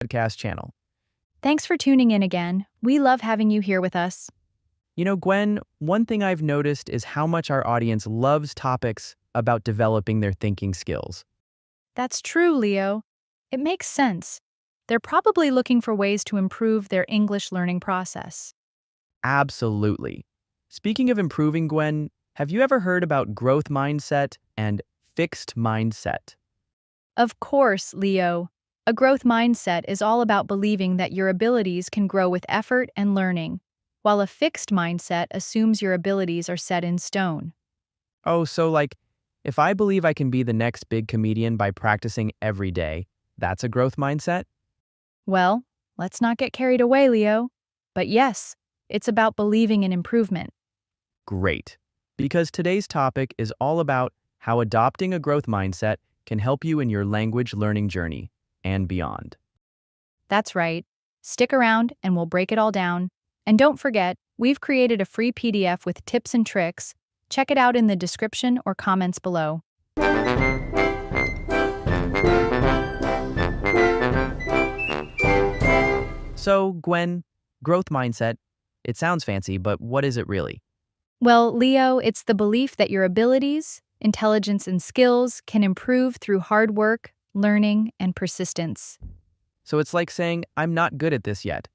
podcast channel. Thanks for tuning in again. We love having you here with us. You know, Gwen, one thing I've noticed is how much our audience loves topics about developing their thinking skills. That's true, Leo. It makes sense. They're probably looking for ways to improve their English learning process. Absolutely. Speaking of improving, Gwen, have you ever heard about growth mindset and fixed mindset? Of course, Leo. A growth mindset is all about believing that your abilities can grow with effort and learning, while a fixed mindset assumes your abilities are set in stone. Oh, so like, if I believe I can be the next big comedian by practicing every day, that's a growth mindset? Well, let's not get carried away, Leo. But yes, it's about believing in improvement. Great. Because today's topic is all about how adopting a growth mindset can help you in your language learning journey and beyond. That's right. Stick around and we'll break it all down. And don't forget, we've created a free PDF with tips and tricks. Check it out in the description or comments below. So, Gwen, growth mindset, it sounds fancy, but what is it really? Well, Leo, it's the belief that your abilities, intelligence, and skills can improve through hard work, learning, and persistence. So it's like saying, I'm not good at this yet.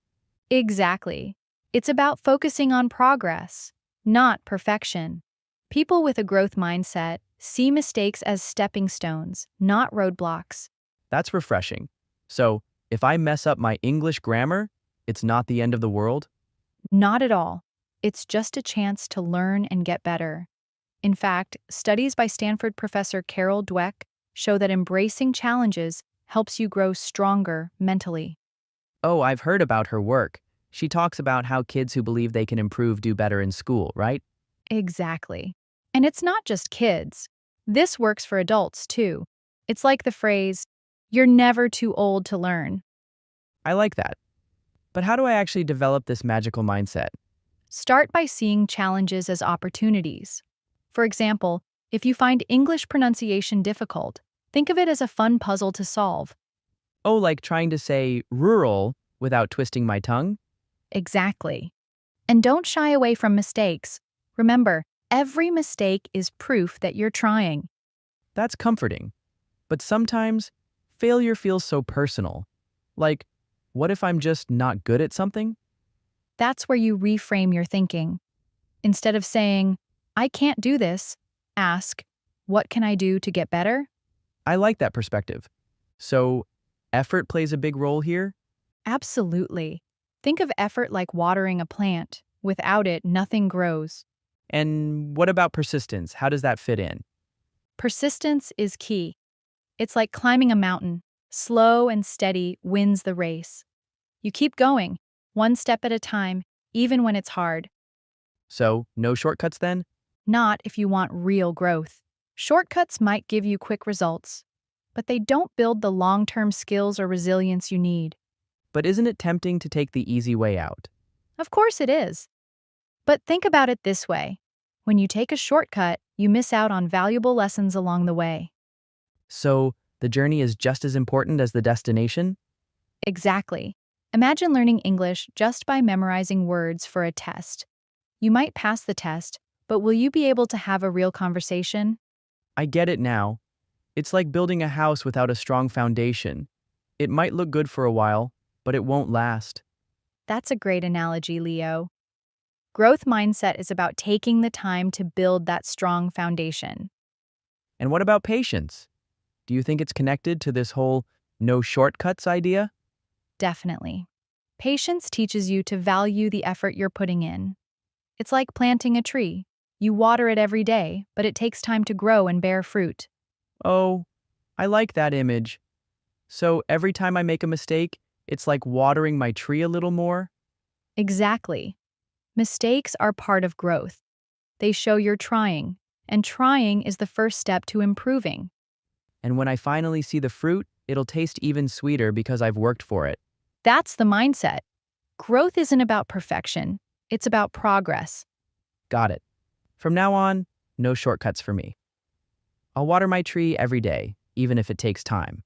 Exactly. It's about focusing on progress, not perfection. People with a growth mindset see mistakes as stepping stones, not roadblocks. That's refreshing. So, if I mess up my English grammar, it's not the end of the world? Not at all. It's just a chance to learn and get better. In fact, studies by Stanford professor Carol Dweck show that embracing challenges helps you grow stronger mentally. Oh, I've heard about her work. She talks about how kids who believe they can improve do better in school, right? Exactly. And it's not just kids. This works for adults, too. It's like the phrase, "You're never too old to learn." I like that. But how do I actually develop this magical mindset? Start by seeing challenges as opportunities. For example, if you find English pronunciation difficult, think of it as a fun puzzle to solve. Oh, like trying to say rural without twisting my tongue? Exactly. And don't shy away from mistakes. Remember, every mistake is proof that you're trying. That's comforting. But sometimes, failure feels so personal. Like, what if I'm just not good at something? That's where you reframe your thinking. Instead of saying, "I can't do this," ask, "What can I do to get better?" I like that perspective. So, effort plays a big role here? Absolutely. Think of effort like watering a plant. Without it, nothing grows. And what about persistence? How does that fit in? Persistence is key. It's like climbing a mountain. Slow and steady wins the race. You keep going, one step at a time, even when it's hard. So, no shortcuts then? Not if you want real growth. Shortcuts might give you quick results, but they don't build the long-term skills or resilience you need. But isn't it tempting to take the easy way out? Of course it is. But think about it this way. When you take a shortcut, you miss out on valuable lessons along the way. So, the journey is just as important as the destination? Exactly. Imagine learning English just by memorizing words for a test. You might pass the test, but will you be able to have a real conversation? I get it now. It's like building a house without a strong foundation. It might look good for a while, but it won't last. That's a great analogy, Leo. Growth mindset is about taking the time to build that strong foundation. And what about patience? Do you think it's connected to this whole no shortcuts idea? Definitely. Patience teaches you to value the effort you're putting in. It's like planting a tree. You water it every day, but it takes time to grow and bear fruit. Oh, I like that image. So every time I make a mistake, it's like watering my tree a little more? Exactly. Mistakes are part of growth. They show you're trying, and trying is the first step to improving. And when I finally see the fruit, it'll taste even sweeter because I've worked for it. That's the mindset. Growth isn't about perfection, it's about progress. Got it. From now on, no shortcuts for me. I'll water my tree every day, even if it takes time.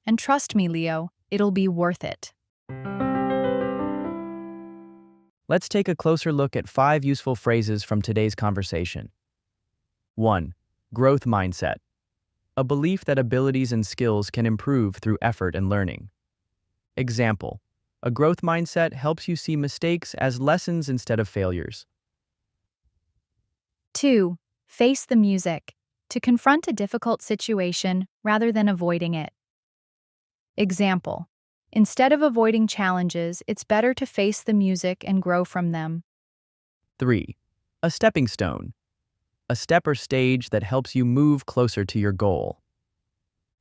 And trust me, Leo, It'll be worth it. Let's take a closer look at 5 useful phrases from today's conversation. 1. Growth mindset. A belief that abilities and skills can improve through effort and learning. Example. A growth mindset helps you see mistakes as lessons instead of failures. 2. Face the music. To confront a difficult situation rather than avoiding it. Example. Instead of avoiding challenges, it's better to face the music and grow from them. 3. A stepping stone. A step or stage that helps you move closer to your goal.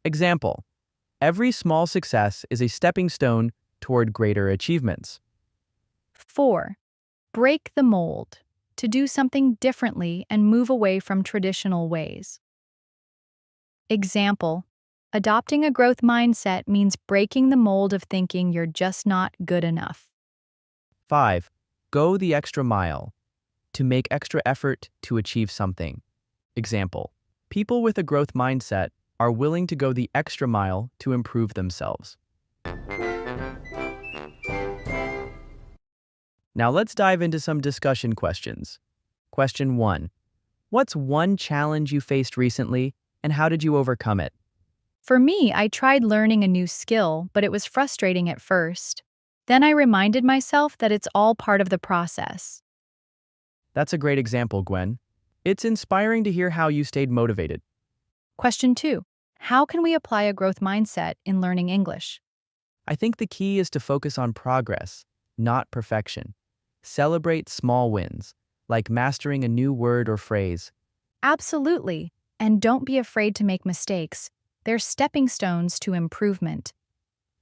Example. Every small success is a stepping stone toward greater achievements. 4. Break the mold. To do something differently and move away from traditional ways. Example. Adopting a growth mindset means breaking the mold of thinking you're just not good enough. 5. Go the extra mile. To make extra effort to achieve something. Example. People with a growth mindset are willing to go the extra mile to improve themselves. Now let's dive into some discussion questions. Question 1. What's one challenge you faced recently, and how did you overcome it? For me, I tried learning a new skill, but it was frustrating at first. Then I reminded myself that it's all part of the process. That's a great example, Gwen. It's inspiring to hear how you stayed motivated. Question 2. How can we apply a growth mindset in learning English? I think the key is to focus on progress, not perfection. Celebrate small wins, like mastering a new word or phrase. Absolutely. And don't be afraid to make mistakes. They're stepping stones to improvement.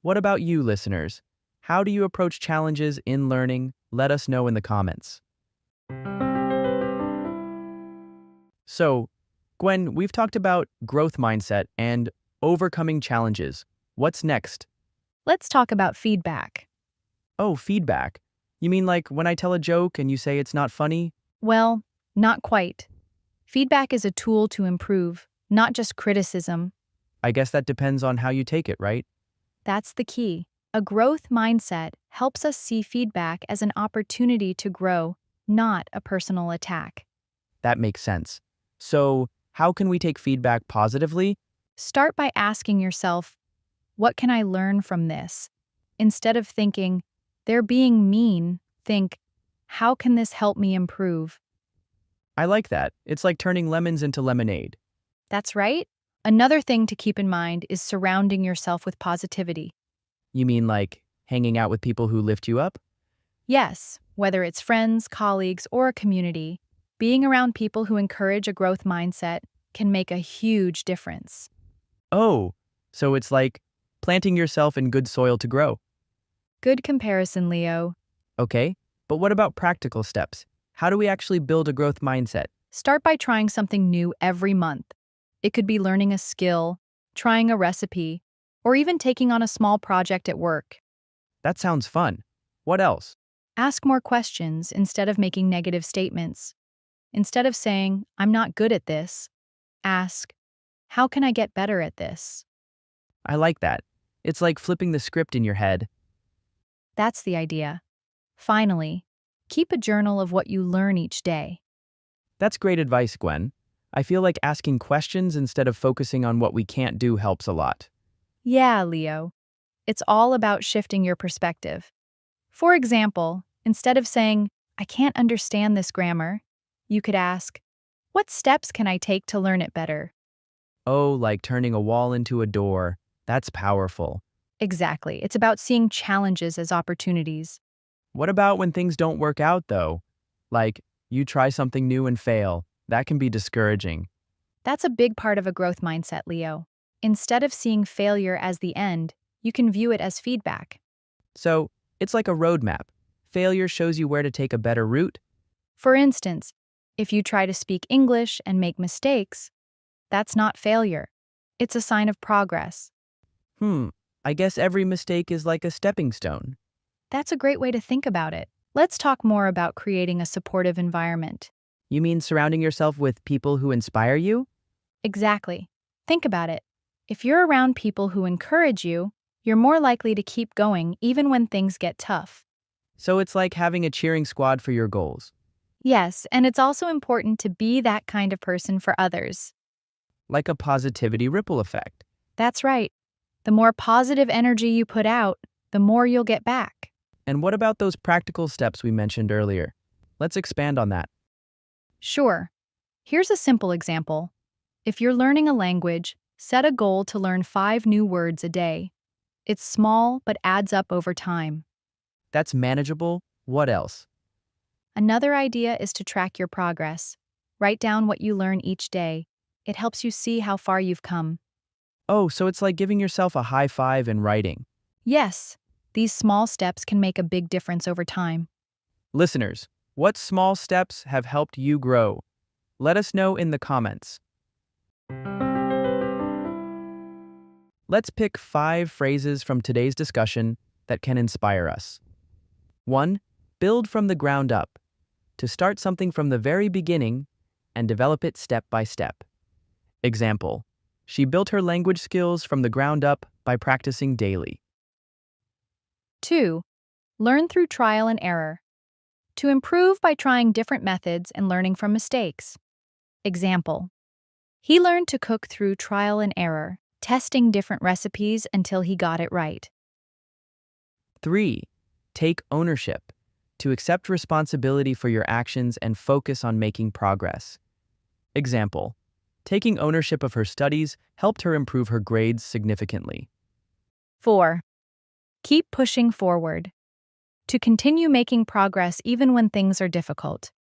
What about you, listeners? How do you approach challenges in learning? Let us know in the comments. So, Gwen, we've talked about growth mindset and overcoming challenges. What's next? Let's talk about feedback. Oh, feedback. You mean like when I tell a joke and you say it's not funny? Well, not quite. Feedback is a tool to improve, not just criticism. I guess that depends on how you take it, right? That's the key. A growth mindset helps us see feedback as an opportunity to grow, not a personal attack. That makes sense. So, how can we take feedback positively? Start by asking yourself, what can I learn from this? Instead of thinking, they're being mean, think, how can this help me improve? I like that. It's like turning lemons into lemonade. That's right. Another thing to keep in mind is surrounding yourself with positivity. You mean like hanging out with people who lift you up? Yes, whether it's friends, colleagues, or a community, being around people who encourage a growth mindset can make a huge difference. Oh, so it's like planting yourself in good soil to grow. Good comparison, Leo. Okay, but what about practical steps? How do we actually build a growth mindset? Start by trying something new every month. It could be learning a skill, trying a recipe, or even taking on a small project at work. That sounds fun. What else? Ask more questions instead of making negative statements. Instead of saying, I'm not good at this, ask, how can I get better at this? I like that. It's like flipping the script in your head. That's the idea. Finally, keep a journal of what you learn each day. That's great advice, Gwen. I feel like asking questions instead of focusing on what we can't do helps a lot. Yeah, Leo. It's all about shifting your perspective. For example, instead of saying, I can't understand this grammar, you could ask, what steps can I take to learn it better? Oh, like turning a wall into a door. That's powerful. Exactly. It's about seeing challenges as opportunities. What about when things don't work out, though? Like, you try something new and fail. That can be discouraging. That's a big part of a growth mindset, Leo. Instead of seeing failure as the end, you can view it as feedback. So, it's like a roadmap. Failure shows you where to take a better route. For instance, if you try to speak English and make mistakes, that's not failure. It's a sign of progress. I guess every mistake is like a stepping stone. That's a great way to think about it. Let's talk more about creating a supportive environment. You mean surrounding yourself with people who inspire you? Exactly. Think about it. If you're around people who encourage you, You're more likely to keep going even when things get tough. So it's like having a cheering squad for your goals, Yes, and it's also important to be that kind of person for others. like a positivity ripple effect. That's right. The more positive energy you put out, the more you'll get back. And what about those practical steps we mentioned earlier? Let's expand on that. Sure. Here's a simple example. If you're learning a language, set a goal to learn 5 new words a day. It's small but adds up over time. That's manageable. What else? Another idea is to track your progress. Write down what you learn each day. It helps you see how far you've come. Oh, so it's like giving yourself a high five in writing. Yes, these small steps can make a big difference over time. Listeners, what small steps have helped you grow? Let us know in the comments. Let's pick 5 phrases from today's discussion that can inspire us. 1. Build from the ground up. To start something from the very beginning and develop it step by step. Example: she built her language skills from the ground up by practicing daily. 2. Learn through trial and error. To improve by trying different methods and learning from mistakes. Example: he learned to cook through trial and error, testing different recipes until he got it right. 3. Take ownership. To accept responsibility for your actions and focus on making progress. Example: taking ownership of her studies helped her improve her grades significantly. 4. Keep pushing forward. To continue making progress even when things are difficult.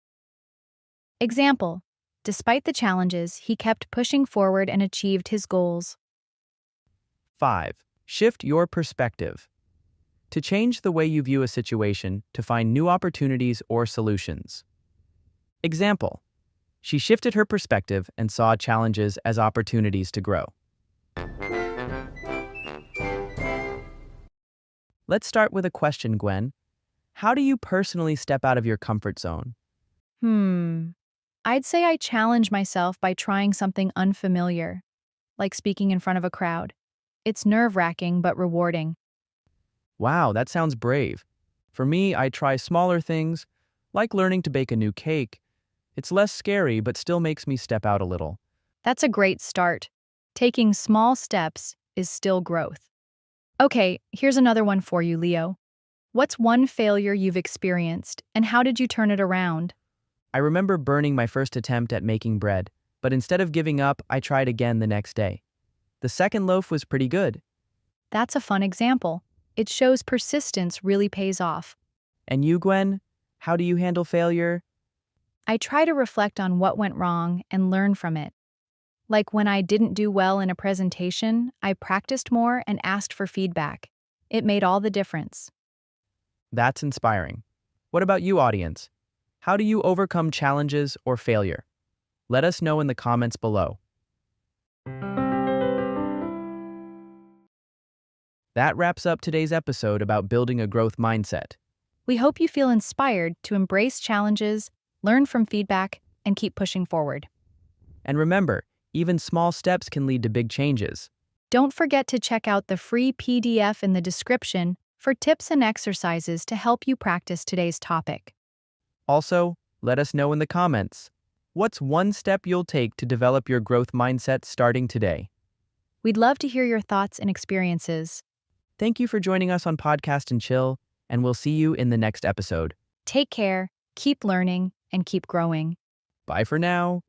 Example: despite the challenges, he kept pushing forward and achieved his goals. 5. Shift your perspective. To change the way you view a situation to find new opportunities or solutions. Example: she shifted her perspective and saw challenges as opportunities to grow. Let's start with a question, Gwen. How do you personally step out of your comfort zone? I'd say I challenge myself by trying something unfamiliar, like speaking in front of a crowd. It's nerve-wracking but rewarding. Wow, that sounds brave. For me, I try smaller things, like learning to bake a new cake. It's less scary, but still makes me step out a little. That's a great start. Taking small steps is still growth. Okay, here's another one for you, Leo. What's one failure you've experienced, and how did you turn it around? I remember burning my first attempt at making bread, but instead of giving up, I tried again the next day. The second loaf was pretty good. That's a fun example. It shows persistence really pays off. And you, Gwen? How do you handle failure? I try to reflect on what went wrong and learn from it. Like when I didn't do well in a presentation, I practiced more and asked for feedback. It made all the difference. That's inspiring. What about you, audience? How do you overcome challenges or failure? Let us know in the comments below. That wraps up today's episode about building a growth mindset. We hope you feel inspired to embrace challenges, learn from feedback, and keep pushing forward. And remember, even small steps can lead to big changes. Don't forget to check out the free PDF in the description for tips and exercises to help you practice today's topic. Also, let us know in the comments. What's one step you'll take to develop your growth mindset starting today? We'd love to hear your thoughts and experiences. Thank you for joining us on Podcast and Chill, and we'll see you in the next episode. Take care, keep learning, and keep growing. Bye for now.